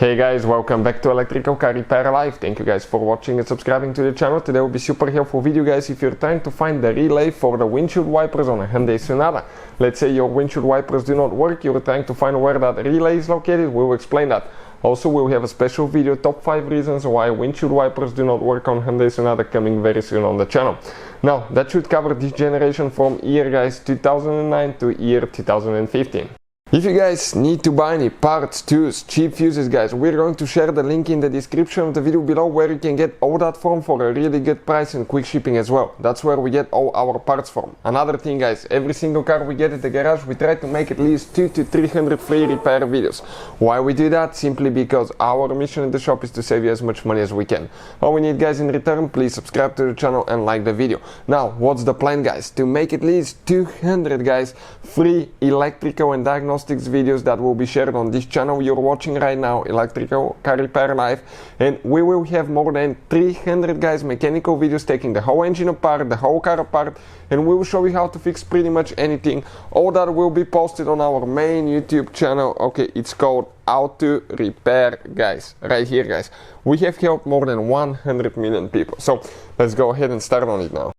Hey guys, welcome back to Electrical Car Repair Live. Thank you guys for watching and subscribing to the channel. Today will be super helpful video guys if you're trying to find the relay for the windshield wipers on a Hyundai Sonata. Let's say your windshield wipers do not work, you're trying to find where that relay is located, we'll explain that. Also, we'll have a special video, top 5 reasons why windshield wipers do not work on Hyundai Sonata, coming very soon on the channel. Now, that should cover this generation from year guys 2009 to year 2015. If you guys need to buy any parts, tools, cheap fuses guys, we're going to share the link in the description of the video below where you can get all that from for a really good price and quick shipping as well. That's where we get all our parts from. Another thing guys, every single car we get at the garage, we try to make at least 200 to 300 free repair videos. Why we do that? Simply because our mission in the shop is to save you as much money as we can. All we need guys in return, please subscribe to the channel and like the video. Now, what's the plan guys? To make at least 200 guys free electrical and diagnostic videos that will be shared on this channel you're watching right now, Electrical Car Repair Live, and we will have more than 300 guys mechanical videos taking the whole engine apart, the whole car apart, and we will show you how to fix pretty much anything. All that will be posted on our main YouTube channel. Okay, it's called How to Repair guys, right here guys. We have helped more than 100 million people, so let's go ahead and start on it now.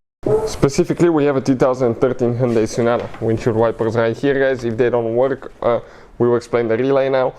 Specifically, we have a 2013 Hyundai Sonata windshield wipers right here guys. If they don't work, we will explain the relay now.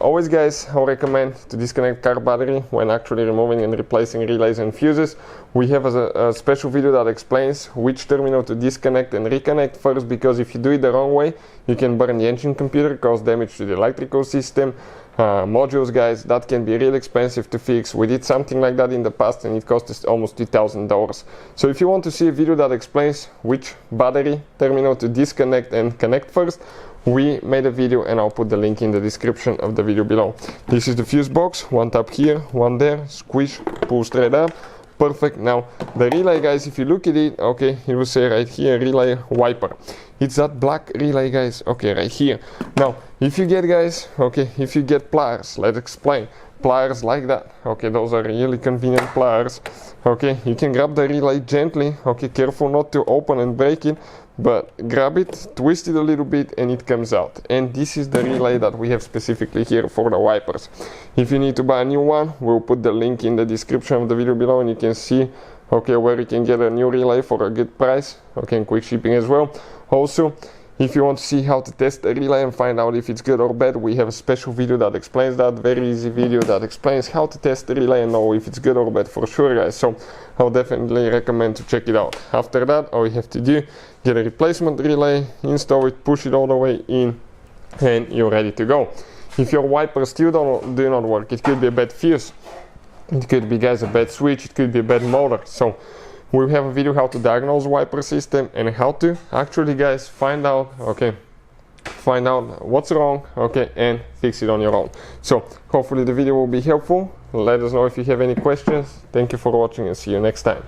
Always guys, I recommend to disconnect car battery when actually removing and replacing relays and fuses. We have a special video that explains which terminal to disconnect and reconnect first, because if you do it the wrong way, you can burn the engine computer, cause damage to the electrical system. Modules guys, that can be really expensive to fix. We did something like that in the past and it cost us almost $2,000. So if you want to see a video that explains which battery terminal to disconnect and connect first, we made a video and I'll put the link in the description of the video below. This is the fuse box, one tap here, one there, squish, pull straight up. Perfect. Now the relay guys, if you look at it, okay, it will say right here relay wiper. It's that black relay guys, okay, right here. Now if you get guys, okay, if you get pliers, let's explain. Pliers like that, okay, those are really convenient pliers. Okay, you can grab the relay gently, okay, careful not to open and break it, but grab it, twist it a little bit and it comes out. And this is the relay that we have specifically here for the wipers. If you need to buy a new one, we'll put the link in the description of the video below and you can see, okay, where you can get a new relay for a good price, okay, and quick shipping as well. Also, if you want to see how to test a relay and find out if it's good or bad, we have a special video that explains that, very easy video that explains how to test the relay and know if it's good or bad for sure guys. So I'll definitely recommend to check it out. After that, all you have to do, get a replacement relay, install it, push it all the way in, and you're ready to go. If your wipers still do not work, it could be a bad fuse, it could be guys a bad switch, it could be a bad motor. So we have a video how to diagnose wiper system and how to actually guys find out, okay, find out what's wrong, okay, and fix it on your own. So hopefully the video will be helpful. Let us know if you have any questions. Thank you for watching and see you next time.